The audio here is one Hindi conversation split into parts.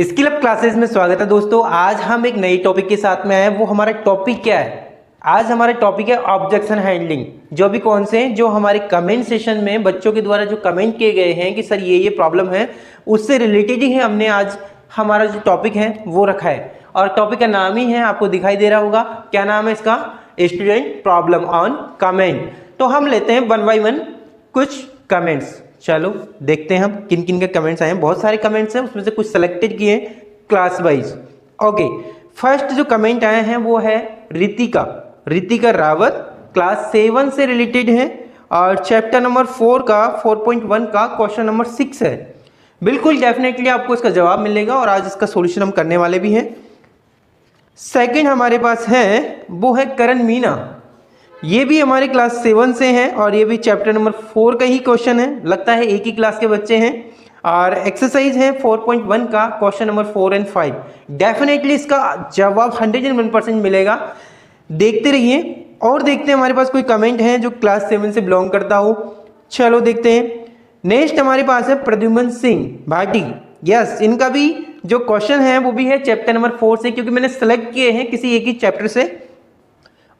स्किल अप क्लासेस में स्वागत है दोस्तों। आज हम एक नई टॉपिक के साथ में आए हैं। वो हमारा टॉपिक क्या है? आज हमारा टॉपिक है ऑब्जेक्शन हैंडलिंग। जो भी कौन से जो हमारे कमेंट सेशन में बच्चों के द्वारा जो कमेंट किए गए हैं कि सर ये प्रॉब्लम है, उससे रिलेटेड ही हमने आज हमारा जो टॉपिक है वो रखा है। और टॉपिक का नाम ही है, आपको दिखाई दे रहा होगा, क्या नाम है इसका? Student problem on comment. तो हम लेते हैं वन बाई वन कुछ कमेंट्स। चलो देखते हैं हम किन किन के कमेंट्स आए हैं। बहुत सारे कमेंट्स हैं, उसमें से कुछ सेलेक्टेड किए क्लास वाइज। ओके, फर्स्ट जो कमेंट आए हैं वो है रितिका रावत, क्लास 7 से रिलेटेड है और चैप्टर नंबर 4 का 4.1 का क्वेश्चन नंबर 6 है। बिल्कुल डेफिनेटली आपको इसका जवाब मिलेगा और आज इसका सॉल्यूशन हम करने वाले भी हैं। सेकंड हमारे पास है वो है करण मीना, ये भी हमारे क्लास 7 से हैं और ये भी चैप्टर नंबर 4 का ही क्वेश्चन है। लगता है एक ही क्लास के बच्चे हैं और एक्सरसाइज है 4.1 का क्वेश्चन नंबर 4 और 5। डेफिनेटली इसका जवाब 101% मिलेगा। देखते रहिए और देखते हैं हमारे पास कोई कमेंट है जो क्लास 7 से बिलोंग करता हो। चलो देखते हैं। नेक्स्ट हमारे पास है प्रद्युमन सिंह भाटी। यस, इनका भी जो क्वेश्चन है वो भी है चैप्टर नंबर 4 से, क्योंकि मैंने सेलेक्ट किए हैं किसी एक ही चैप्टर से,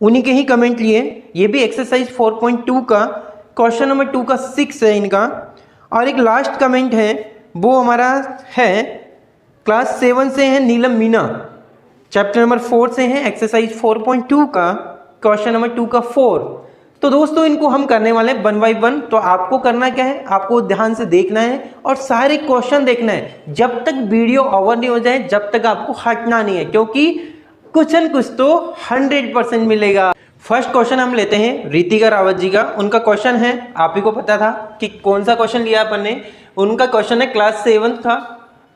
उन्हीं के ही कमेंट लिए। ये भी एक्सरसाइज 4.2 का क्वेश्चन नंबर 2 का 6 है इनका। और एक लास्ट कमेंट है वो हमारा है क्लास 7 से है नीलम मीना, चैप्टर नंबर 4 से है, एक्सरसाइज 4.2 का क्वेश्चन नंबर 2 का 4। तो दोस्तों इनको हम करने वाले हैं वन बाई वन। तो आपको करना क्या है, आपको ध्यान से देखना है और सारे क्वेश्चन देखना है। जब तक वीडियो ओवर नहीं हो जाए जब तक आपको हटना नहीं है, क्योंकि कुछ न कुछ तो 100% मिलेगा। फर्स्ट क्वेश्चन हम लेते हैं रितिका रावत जी का। उनका क्वेश्चन है, आप ही को पता था कि कौन सा क्वेश्चन लिया अपन ने। उनका क्वेश्चन है क्लास 7 था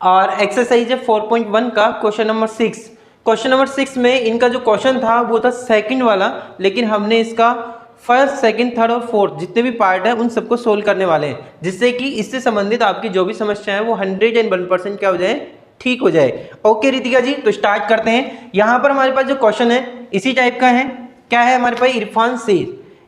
और एक्सरसाइज है 4.1 का क्वेश्चन नंबर 6। क्वेश्चन नंबर 6 में इनका जो क्वेश्चन था वो था सेकंड वाला, लेकिन हमने इसका फर्स्ट, सेकंड, थर्ड और फोर्थ जितने भी पार्ट है उन सबको सोल्व करने वाले हैं, जिससे कि इससे संबंधित आपकी जो भी समस्या है वो 101% क्या हो जाए, ठीक हो जाए। ओके रितिका जी, तो स्टार्ट करते हैं। यहाँ पर हमारे पास जो क्वेश्चन है इसी टाइप का है। क्या है हमारे पास? इरफान से,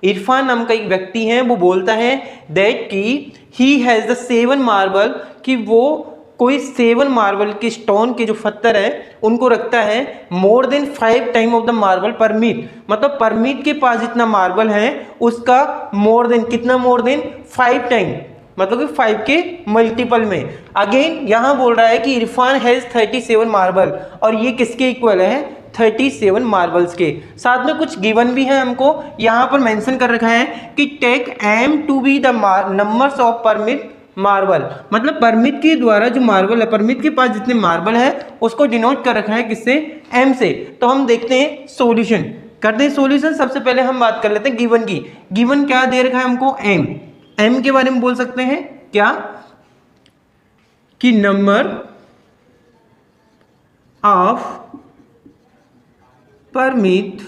इरफान नाम का एक व्यक्ति है, वो बोलता है दैट कि ही हैज द 7 मार्बल, कि वो कोई 7 मार्बल के स्टोन के जो पत्थर है उनको रखता है more than 5 time of the marble permit. मतलब परमिट के पास जितना मार्बल है उसका मोर देन, कितना मोर देन 5 टाइम, मतलब कि 5 के मल्टीपल में। अगेन यहाँ बोल रहा है कि इरफान हैज 37 मार्बल, और ये किसके इक्वल है? 37 मार्बल्स के। साथ में कुछ गिवन भी है, हमको यहाँ पर मेंशन कर रखा है कि take M to be the numbers of permit marble. मतलब परमिट के द्वारा जो मार्बल है, परमिट के पास जितने मार्बल है उसको डिनोट कर रखा है किससे? एम से। तो हम देखते हैं सॉल्यूशन, करते हैं सॉल्यूशन। सबसे पहले हम बात कर लेते हैं गिवन की। गिवन क्या दे रखा है हमको? एम। एम के बारे में बोल सकते हैं क्या कि number of permit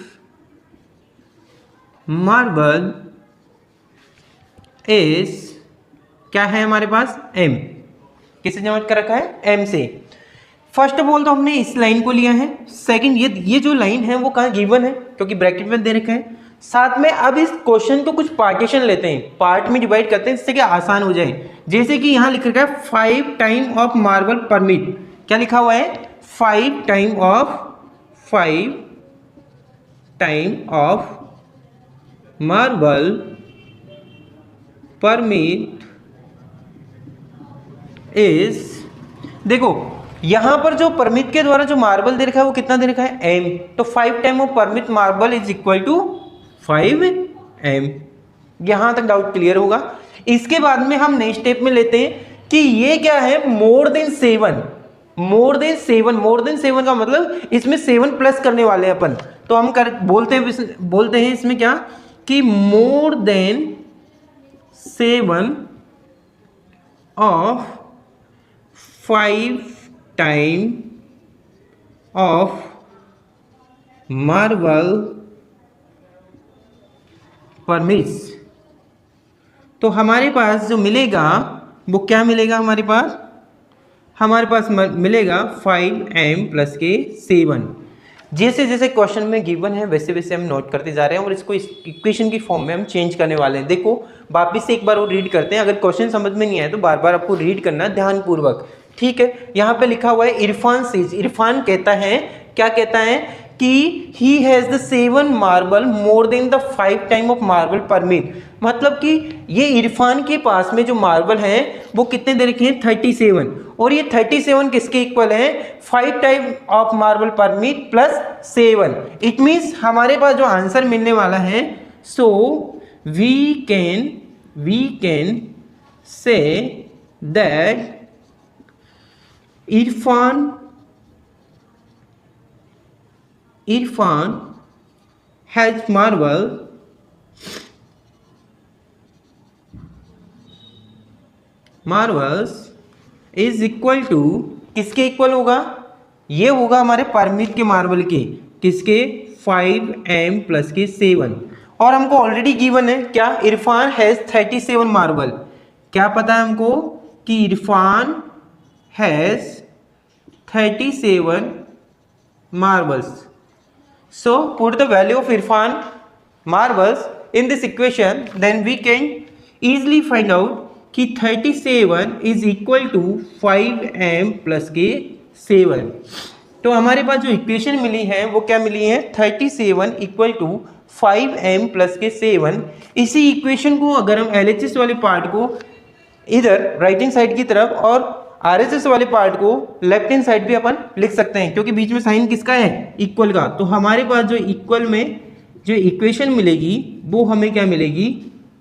marble is, क्या है हमारे पास? एम। किससे जमा कर रखा है? एम से। फर्स्ट ऑफ ऑल तो हमने इस लाइन को लिया है। सेकंड ये जो लाइन है वो कहाँ गिवन है, क्योंकि ब्रैकेट में दे रखा है। साथ में अब इस क्वेश्चन को कुछ पार्टीशन लेते हैं, पार्ट में डिवाइड करते हैं, जिससे कि आसान हो जाए। जैसे कि यहाँ लिख रखा है 5 टाइम ऑफ मार्बल परमिट। क्या लिखा हुआ है? 5 time of marble permit is, देखो यहां पर जो परमिट के द्वारा जो मार्बल दे रखा है वो कितना दे रखा है? एम। तो 5 time of permit marble is equal to 5 M. यहां तक डाउट क्लियर होगा। इसके बाद में हम नेक्स्ट स्टेप में लेते हैं कि ये क्या है? More than 7। मोर देन 7 का मतलब इसमें 7 प्लस करने वाले हैं अपन। तो हम बोलते हैं इसमें क्या कि more than 7 of 5 time of marble permits. तो हमारे पास जो मिलेगा वो क्या मिलेगा? हमारे पास मिलेगा 5m प्लस के 7। जैसे जैसे क्वेश्चन में गिवन है वैसे वैसे हम नोट करते जा रहे हैं और इसको इस इक्वेशन की फॉर्म में हम चेंज करने वाले हैं। देखो वापस से एक बार वो रीड करते हैं। अगर क्वेश्चन समझ में नहीं आए तो बार बार आपको रीड करना है ध्यानपूर्वक, ठीक है, यहाँ पे लिखा हुआ है इरफान सेज, इरफान कहता है, क्या कहता है कि he has the 7 marble more than the 5 time of marble permit. मतलब कि ये इरफान के पास में जो मार्बल हैं वो कितने दे रखे हैं, 37, और ये 37 किसके इक्वल है, 5 type of marble permit plus 7। It means हमारे पास जो आंसर मिलने वाला है, so we can say that Irfan has marbles is equal to, किसके इक्वल होगा, ये होगा हमारे परमिट के मार्बल के, किसके, 5m प्लस के 7। और हमको ऑलरेडी गिवन है क्या, इरफान हैज़ 37 मार्बल। क्या पता है हमको कि Irfan has 37 marbles. So put the value of Irfan marbles in this equation, then we can easily find out कि 37 is equal to 5m plus के 7। तो हमारे पास जो इक्वेशन मिली है वो क्या मिली है, 37 इक्वल टू 5m प्लस के 7। इसी इक्वेशन को अगर हम LHS वाले पार्ट को इधर राइट हैंड साइड की तरफ और RHS वाले पार्ट को लेफ्ट हैंड साइड भी अपन लिख सकते हैं, क्योंकि बीच में साइन किसका है, इक्वल का। तो हमारे पास जो इक्वल में जो इक्वेशन मिलेगी वो हमें क्या मिलेगी,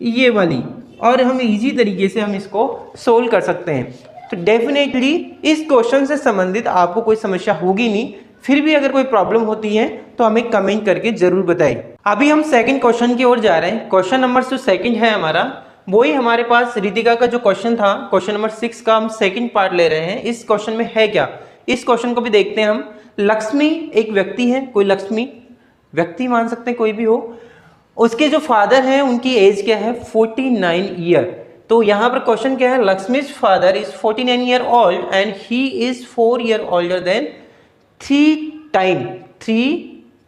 ये वाली, और हम इजी तरीके से हम इसको सोल्व कर सकते हैं। तो डेफिनेटली इस क्वेश्चन से संबंधित आपको कोई समस्या होगी नहीं, फिर भी अगर कोई प्रॉब्लम होती है तो हमें कमेंट करके जरूर बताएं। अभी हम सेकंड क्वेश्चन की ओर जा रहे हैं। क्वेश्चन नंबर जो सेकंड है हमारा, वही हमारे पास रितिका का जो क्वेश्चन था, क्वेश्चन नंबर 6 का हम सेकंड पार्ट ले रहे हैं। इस क्वेश्चन में है क्या, इस क्वेश्चन को भी देखते हैं हम। लक्ष्मी एक व्यक्ति है, कोई लक्ष्मी व्यक्ति मान सकते हैं, कोई भी हो। उसके जो फादर हैं उनकी एज क्या है, 49 ईयर। तो यहाँ पर क्वेश्चन क्या है, Lakshmi's father is 49 year old and he is 4 year older than 3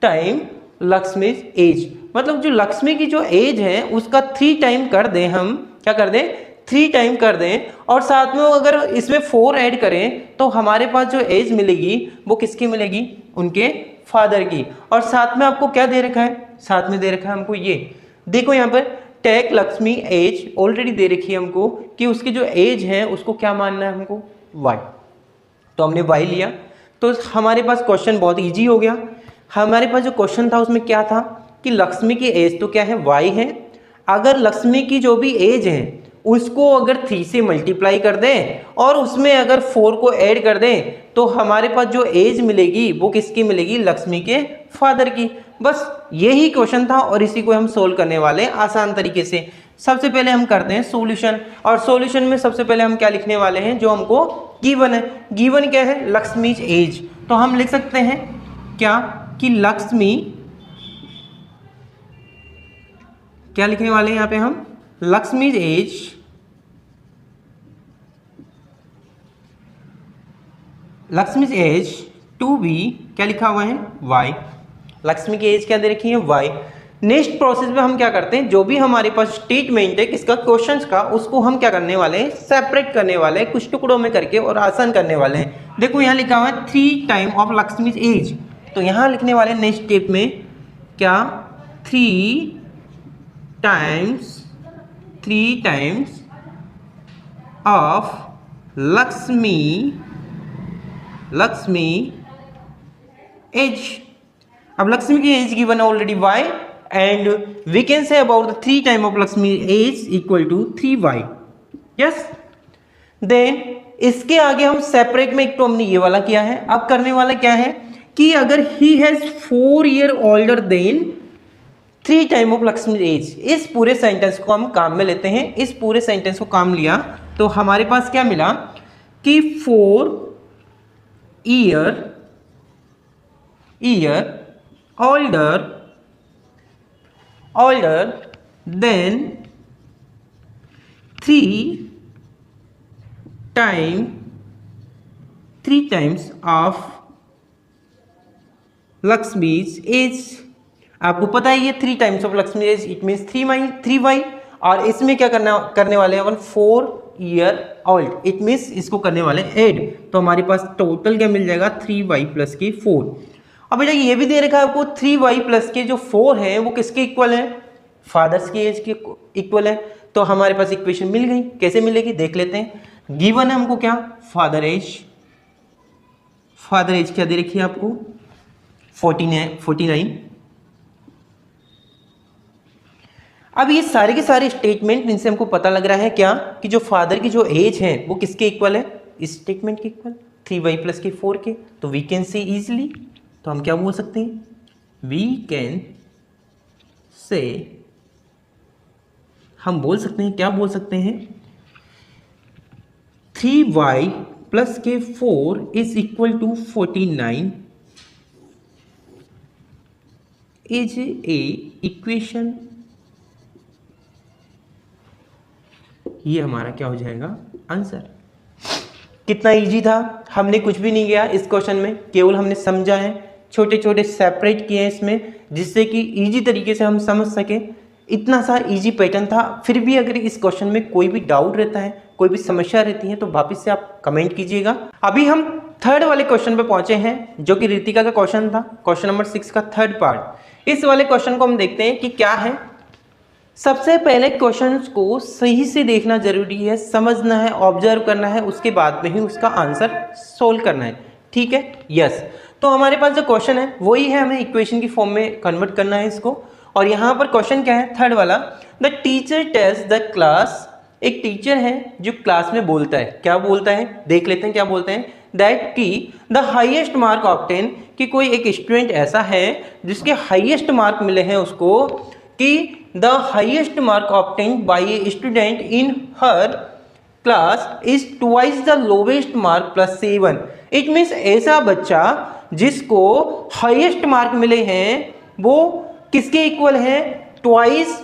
time Lakshmi's age. मतलब जो लक्ष्मी की जो एज है उसका 3 टाइम कर दें, हम क्या कर दें, 3 टाइम कर दें, और साथ में अगर इसमें 4 ऐड करें तो हमारे पास जो एज मिलेगी वो किसकी मिलेगी, उनके फादर की। और साथ में आपको क्या दे रखा है, साथ में दे रखा है हमको ये देखो, यहाँ पर टेक लक्ष्मी एज ऑलरेडी दे रखी है हमको कि उसकी जो एज है उसको क्या मानना है हमको, वाई। तो हमने वाई लिया, तो हमारे पास क्वेश्चन बहुत ईजी हो गया। हमारे पास जो क्वेश्चन था उसमें क्या था कि लक्ष्मी की एज तो क्या है, वाई है। अगर लक्ष्मी की जो भी एज है उसको अगर 3 से मल्टीप्लाई कर दें और उसमें अगर 4 को ऐड कर दें तो हमारे पास जो एज मिलेगी वो किसकी मिलेगी, लक्ष्मी के फादर की। बस यही क्वेश्चन था और इसी को हम सोल्व करने वाले हैं आसान तरीके से। सबसे पहले हम करते हैं सॉल्यूशन, और सॉल्यूशन में सबसे पहले हम क्या लिखने वाले हैं, जो हमको गिवन है। गिवन क्या है, लक्ष्मीज एज। तो हम लिख सकते हैं क्या कि लक्ष्मी, क्या लिखने वाले हैं यहाँ पे हम, लक्ष्मीज एज टू बी, क्या लिखा हुआ है, वाई। लक्ष्मी की एज क्या दे रखी है, वाई। नेक्स्ट प्रोसेस में हम क्या करते हैं, जो भी हमारे पास स्टेटमेंट है किसका, क्वेश्चंस का, उसको हम क्या करने वाले हैं, सेपरेट करने वाले हैं कुछ टुकड़ों में करके और आसान करने वाले हैं। देखो यहाँ लिखा हुआ है 3 टाइम ऑफ लक्ष्मीज एज, तो यहाँ लिखने वाले नेक्स्ट स्टेप में क्या, 3 टाइम्स ऑफ लक्ष्मी एज। अब लक्ष्मी की एज गिवन है already y, and we can say about the 3 time of Lakshmi age equal to 3y। Yes, then इसके आगे हम सेपरेट में एक तो हमने ये वाला किया है। अब करने वाला क्या है कि अगर he has 4 year older than 3 time of Lakshmi age, इस पूरे सेंटेंस को हम काम में लेते हैं। इस पूरे सेंटेंस को काम लिया तो हमारे पास क्या मिला कि 4 year older than 3 times of Lakshmi's age. आपको पता है ये 3 times of Lakshmi age, it means 3y, और इसमें क्या करने वाले हैं अपन, 4 ईयर ओल्ड। इट मीन्स इसको करने वाले ऐड, तो हमारे पास टोटल क्या मिल जाएगा 3y प्लस के 4। अब बेटा ये भी दे रखा है आपको 3y प्लस के जो 4 है वो किसके इक्वल है, फादर्स की एज के इक्वल है। तो हमारे पास इक्वेशन मिल गई। कैसे मिलेगी देख लेते हैं। गिवन है हमको क्या, फादर एज क्या दे रखी है आपको 49। अब ये सारे के सारे स्टेटमेंट, इनसे हमको पता लग रहा है क्या कि जो फादर की जो एज है वो किसके इक्वल है, इस स्टेटमेंट के इक्वल 3y प्लस के 4 के। तो वी कैन से इजिली, तो हम क्या बोल सकते हैं, वी कैन से, हम बोल सकते हैं, क्या बोल सकते हैं, 3y प्लस के 4 is equal to 49 is a equation. ये हमारा क्या हो जाएगा आंसर। कितना इजी था, हमने कुछ भी नहीं किया इस क्वेश्चन में, केवल हमने समझा है, छोटे छोटे सेपरेट किए हैं इसमें, जिससे कि इजी तरीके से हम समझ सके। इतना सा इजी पैटर्न था। फिर भी अगर इस क्वेश्चन में कोई भी डाउट रहता है, कोई भी समस्या रहती है, तो वापस से आप कमेंट कीजिएगा। अभी हम थर्ड वाले क्वेश्चन पे पहुंचे हैं, जो कि रितिका का क्वेश्चन था, क्वेश्चन नंबर 6 का थर्ड पार्ट। इस वाले क्वेश्चन को हम देखते हैं कि क्या है। सबसे पहले क्वेश्चंस को सही से देखना जरूरी है, समझना है, ऑब्जर्व करना है, उसके बाद में ही उसका आंसर सोल्व करना है। ठीक है, यस। तो हमारे पास जो क्वेश्चन है वही है, हमें इक्वेशन की फॉर्म में कन्वर्ट करना है इसको। और यहाँ पर क्वेश्चन क्या है, थर्ड वाला, the teacher tells the class. एक टीचर है जो क्लास में बोलता है, क्या बोलता है देख लेते हैं क्या बोलते हैं, दैट की द हाईएस्ट मार्क ऑब्टेन, कि कोई एक स्टूडेंट ऐसा है जिसके हाईएस्ट मार्क मिले हैं उसको, कि the highest mark obtained by a student in her class is twice the lowest mark plus 7। It means ऐसा बच्चा जिसको हाईएस्ट मार्क मिले हैं वो किसके इक्वल है, ट्वाइस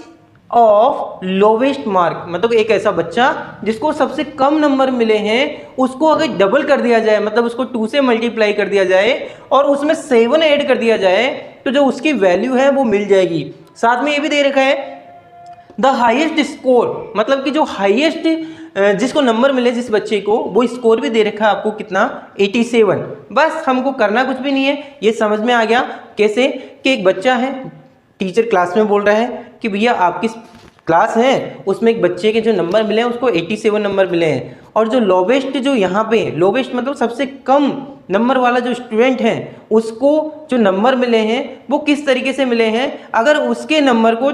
ऑफ लोवेस्ट मार्क। मतलब एक ऐसा बच्चा जिसको सबसे कम नंबर मिले हैं, उसको अगर डबल कर दिया जाए, मतलब उसको 2 से मल्टीप्लाई कर दिया जाए और उसमें 7 ऐड कर दिया जाए, तो जो उसकी वैल्यू है वो मिल जाएगी। साथ में ये भी दे रखा है द हाईएस्ट स्कोर, मतलब कि जो हाईएस्ट जिसको नंबर मिले जिस बच्चे को, वो स्कोर भी दे रखा है आपको कितना, 87। बस हमको करना कुछ भी नहीं है, ये समझ में आ गया कैसे, कि एक बच्चा है, टीचर क्लास में बोल रहा है कि भैया आपकी क्लास है, उसमें एक बच्चे के जो नंबर मिले हैं उसको 87 नंबर मिले हैं, और जो लोवेस्ट, जो यहाँ पे लोवेस्ट मतलब सबसे कम नंबर वाला जो स्टूडेंट है, उसको जो नंबर मिले हैं वो किस तरीके से मिले हैं, अगर उसके नंबर को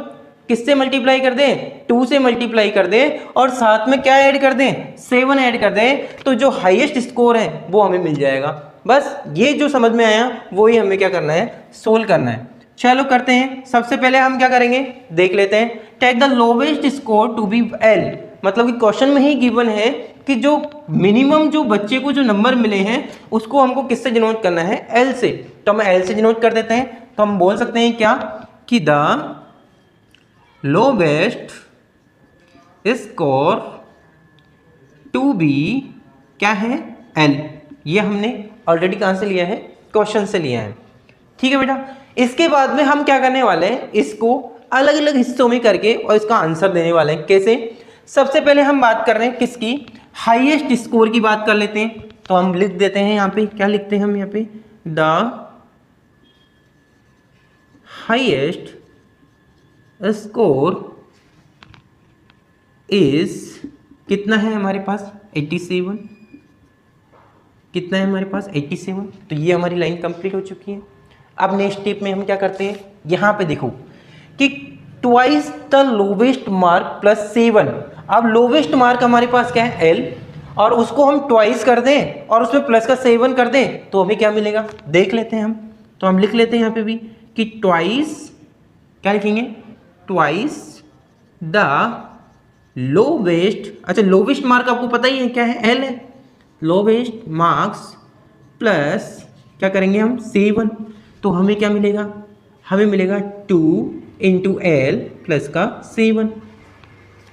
किससे मल्टीप्लाई कर दें, 2 से मल्टीप्लाई कर दें, और साथ में क्या ऐड कर दें, 7 ऐड कर दें, तो जो हाईएस्ट स्कोर है वो हमें मिल जाएगा। बस ये जो समझ में आया वही हमें क्या करना है, सोल्व करना है। चलो करते हैं। सबसे पहले हम क्या करेंगे देख लेते हैं, take the lowest score to be L, मतलब कि क्वेश्चन में ही गिवन है कि जो मिनिमम जो बच्चे को जो नंबर मिले हैं उसको हमको किससे डिनोट करना है, एल से। तो हम एल से डिनोट कर देते हैं। तो हम बोल सकते हैं क्या कि the lowest score to be क्या है, एल। ये हमने ऑलरेडी कहाँ से लिया है, क्वेश्चन से लिया है। ठीक है बेटा, इसके बाद में हम क्या करने वाले हैं, इसको अलग अलग हिस्सों में करके और इसका आंसर देने वाले हैं। कैसे, सबसे पहले हम बात कर रहे हैं किसकी, हाईएस्ट स्कोर की बात कर लेते हैं। तो हम लिख देते हैं यहाँ पे, क्या लिखते हैं हम यहाँ पे, द हाईएस्ट स्कोर इज, कितना है हमारे पास 87, कितना है हमारे पास 87। तो ये हमारी लाइन कंप्लीट हो चुकी है। अब नेक्स्ट स्टेप में हम क्या करते हैं, यहाँ पे देखो कि twice the lowest mark plus 7। अब लोवेस्ट मार्क हमारे पास क्या है, एल, और उसको हम ट्वाइस कर दें और उसमें प्लस का 7 कर दें, तो हमें क्या मिलेगा देख लेते हैं हम। तो हम लिख लेते हैं यहाँ पे भी कि ट्वाइस, क्या लिखेंगे, ट्वाइस द लोवेस्ट, अच्छा लोवेस्ट मार्क आपको पता ही है क्या है, एल है, लोवेस्ट मार्क्स प्लस क्या करेंगे हम 7। तो हमें क्या मिलेगा, हमें मिलेगा 2 इंटू एल प्लस का 7।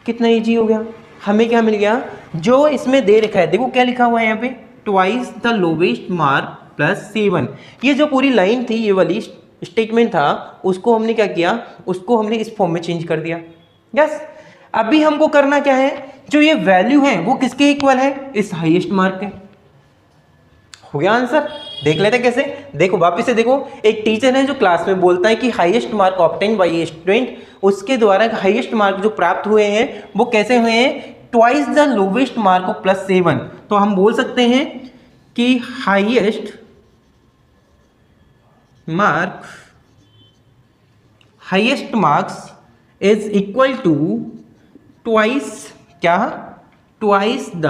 कितना ईजी हो गया, हमें क्या मिल गया जो इसमें दे रखा है। देखो क्या लिखा हुआ है यहाँ पे, twice the lowest mark plus 7। ये जो पूरी लाइन थी, ये वाली स्टेटमेंट था, उसको हमने क्या किया, उसको हमने इस फॉर्म में चेंज कर दिया। यस, अभी हमको करना क्या है, जो ये वैल्यू है वो किसके इक्वल है, इस हाईएस्ट मार्क के। हो गया आंसर। देख लेते हैं कैसे। देखो वापस से देखो, एक टीचर है जो क्लास में बोलता है कि highest mark obtain bye a student, उसके द्वारा हाईएस्ट मार्क जो प्राप्त हुए हैं वो कैसे हुए हैं, twice the lowest mark of +7। तो हम बोल सकते हैं कि highest marks is equal to twice, क्या, ट्वाइस द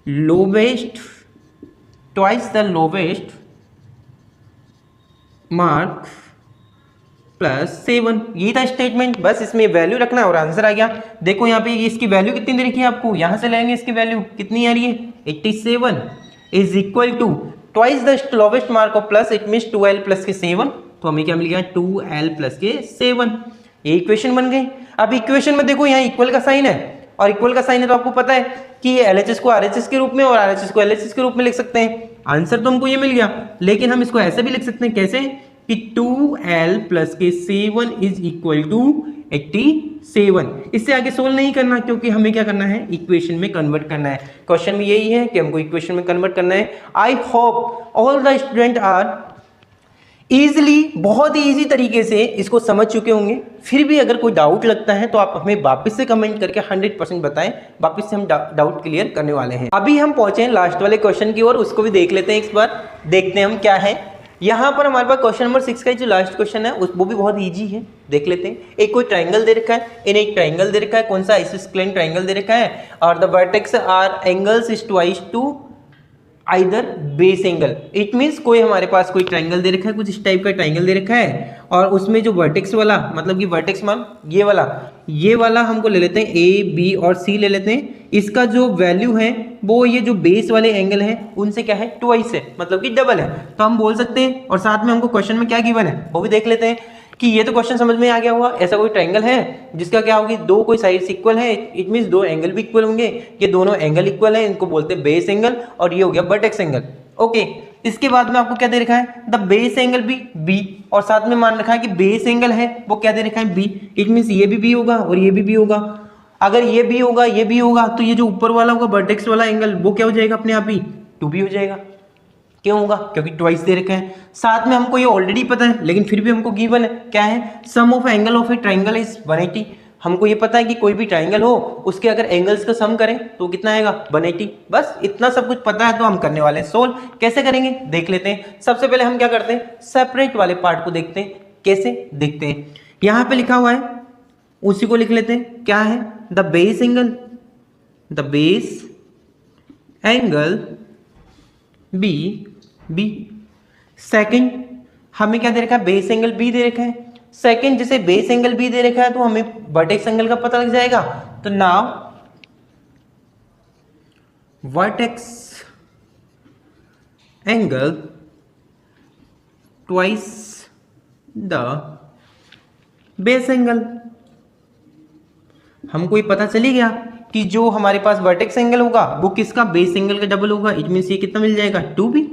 लोवेस्ट मार्क +7। ये था स्टेटमेंट। बस इसमें वैल्यू रखना है और आंसर आ गया। देखो यहाँ पे इसकी वैल्यू कितनी दे रखी है आपको, यहाँ से लेंगे इसकी वैल्यू कितनी आ रही है, 87 is equal to twice the lowest mark of plus, it means 2l plus के 7। तो हमें क्या मिल गया, 2l प्लस के 7। ये इक्वेशन बन गई। अब इक्वेशन में देखो यहाँ इक्वल का साइन है, और इक्वल का साइन है तो आपको पता है कि LHS को RHS के रूप में और RHS को LHS के रूप में लिख सकते हैं। आंसर तो हमको ये मिल गया, लेकिन हम इसको ऐसे भी लिख सकते हैं, कैसे कि 2l प्लस के 7 इज इक्वल टू 87। इससे आगे सोल्व नहीं करना, क्योंकि हमें क्या करना है, इक्वेशन में कन्वर्ट करना है। क्वेश्चन में यही है कि हमको इक्वेशन में कन्वर्ट करना है। I hope all the student are easily, बहुत ही ईजी तरीके से इसको समझ चुके होंगे। फिर भी अगर कोई डाउट लगता है तो आप हमें वापस से कमेंट करके 100% बताएं, वापस से हम डाउट क्लियर करने वाले हैं। अभी हम पहुंचे हैं लास्ट वाले क्वेश्चन की ओर, उसको भी देख लेते हैं एक बार, देखते हैं हम क्या है। यहाँ पर हमारे पास क्वेश्चन नंबर 6 का जो लास्ट क्वेश्चन है वो भी बहुत ईजी है, देख लेते हैं। एक कोई ट्राइंगल दे रखा है, इन्हें एक ट्राइंगल दे रखा है, कौन सा, आइसोस्केलेन ट्राइंगल दे रखा है, और the vertex are angles is twice to either base angle. It means कोई हमारे पास कोई ट्राइंगल दे रखा है, कुछ इस टाइप का ट्राइंगल दे रखा है, और उसमें जो वर्टेक्स वाला, मतलब कि वर्टेक्स मान ये वाला हमको ले लेते हैं, A B और C ले लेते हैं। इसका जो वैल्यू है वो ये जो बेस वाले एंगल है उनसे क्या है, ट्वाइस है, मतलब कि डबल है। तो हम बोल सकते हैं, और साथ में हमको क्वेश्चन में क्या गिवन है वो भी देख लेते हैं कि ये तो क्वेश्चन समझ में आ गया हुआ। ऐसा कोई ट्रायंगल है जिसका क्या होगी, दो कोई साइड्स इक्वल है, इट मींस दो एंगल भी इक्वल होंगे। ये दोनों एंगल इक्वल है, इनको बोलते हैं बेस एंगल, और ये हो गया वर्टेक्स एंगल। ओके, इसके बाद में आपको क्या दे रखा है, द बेस एंगल भी बी, और साथ में मान रखा है कि बेस एंगल है वो क्या दे रखा है, बी। इट मींस ये भी होगा और ये भी होगा। अगर ये भी होगा ये भी होगा तो ये जो ऊपर वाला होगा वर्टेक्स वाला एंगल वो क्या हो जाएगा अपने आप ही, 2b हो जाएगा। क्यों होगा, क्योंकि ट्वाइस दे रखे हैं। साथ में हमको ये ऑलरेडी पता है, लेकिन फिर भी हमको गिवन है क्या है, sum of angle of a triangle is 180। हमको ये पता है कि कोई भी ट्रायंगल हो उसके अगर एंगल्स का सम करें तो कितना आएगा, 180। बस इतना सब कुछ पता है तो हम करने वाले हैं सोल्व। कैसे करेंगे देख लेते हैं। सबसे पहले हम क्या करते हैं, सेपरेट वाले पार्ट को देखते हैं, कैसे देखते हैं। यहाँ पे लिखा हुआ है उसी को लिख लेते हैं, क्या है, the base angle B. Second हमें क्या दे रखा है, बेस एंगल बी दे रखा है। सेकंड जिसे बेस एंगल बी दे रखा है तो हमें वर्टेक्स एंगल का पता लग जाएगा। तो now vertex angle twice the base angle. हमको ये पता चली गया कि जो हमारे पास वर्टेक्स एंगल होगा वो किसका, बेस एंगल का डबल होगा। इट मींस ये कितना मिल जाएगा, 2b।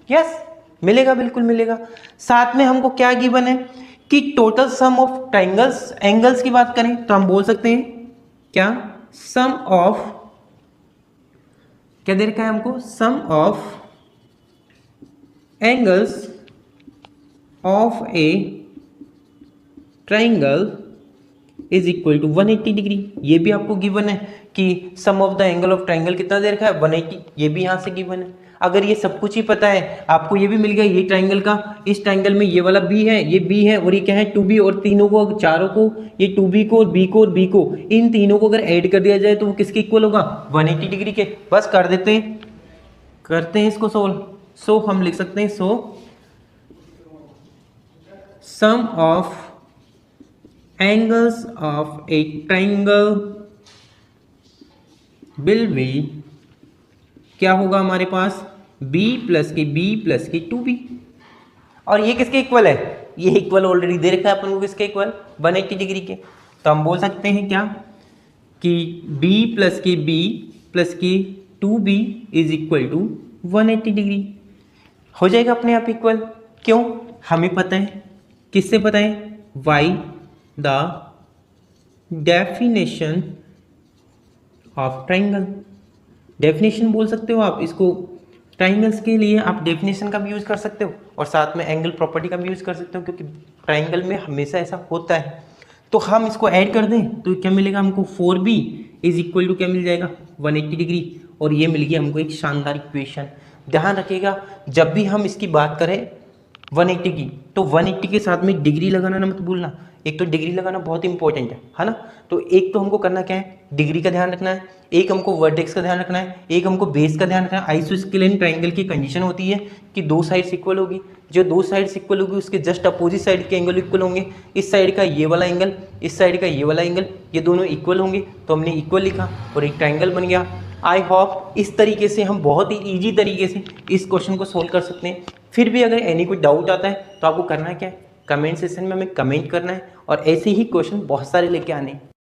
यस मिलेगा, बिल्कुल मिलेगा। साथ में हमको क्या गिवन है कि total sum of triangles, angles की बात करें तो हम बोल सकते हैं क्या, सम ऑफ, क्या दे रखा है हमको, sum of angles of a triangle is equal to 180 degree. ये भी आपको गिवन है कि sum of the angle of triangle कितना दे रखा है, 180। ये भी यहाँ से गिवन है। अगर ये सब कुछ ही पता है आपको, ये भी मिल गया ये ट्रायंगल का, इस ट्रायंगल में ये वाला बी है, ये बी है, और ये क्या है 2b, और तीनों को, चारों को, ये 2b को और b को और b को, इन तीनों को अगर ऐड कर दिया जाए तो वो किसके इक्वल होगा, 180 डिग्री के। बस कर देते हैं, करते हैं इसको सोल्व। सो हम लिख सकते हैं, so sum of angles of a triangle will be, क्या होगा हमारे पास, b प्लस के b प्लस के 2b। और ये किसके इक्वल है, ये इक्वल ऑलरेडी दे रखा है अपन को, किसके इक्वल, 180 डिग्री के। तो हम बोल सकते हैं क्या कि b प्लस के b प्लस के 2b is equal to 180 degree. हो जाएगा अपने आप इक्वल। क्यों, हमें पता है, किससे पता है, y the definition of triangle. Definition बोल सकते हो आप इसको। ट्राइंगल्स के लिए आप डेफिनेशन का भी यूज़ कर सकते हो और साथ में एंगल प्रॉपर्टी का भी यूज़ कर सकते हो, क्योंकि ट्राइंगल में हमेशा ऐसा होता है। तो हम इसको ऐड कर दें तो क्या मिलेगा हमको, 4b इज इक्वल टू क्या मिल जाएगा, 180 डिग्री। और ये मिल गया हमको एक शानदार इक्वेशन। ध्यान रखिएगा जब भी हम इसकी बात करें 180 की, तो 180 के साथ में डिग्री लगाना ना मत भूलना। एक तो डिग्री लगाना बहुत इंपॉर्टेंट है ना। तो एक तो हमको करना क्या है, डिग्री का ध्यान रखना है, एक हमको वर्टेक्स का ध्यान रखना है, एक हमको बेस का ध्यान रखना है। आइसोस्केलेन ट्राइंगल की कंडीशन होती है कि दो साइड्स इक्वल होगी, जो दो साइड्स इक्वल होगी उसके जस्ट अपोजिट साइड के एंगल इक्वल होंगे। इस साइड का ये वाला एंगल, इस साइड का ये वाला एंगल, ये दोनों इक्वल होंगे, तो हमने इक्वल लिखा और एक ट्राइंगल बन गया। आई होप इस तरीके से हम बहुत ही ईजी तरीके से इस क्वेश्चन को सोल्व कर सकते हैं। फिर भी अगर एनी कोई डाउट आता है तो आपको करना क्या है, कमेंट सेक्शन में हमें कमेंट करना है और ऐसे ही क्वेश्चन बहुत सारे लेके आने हैं।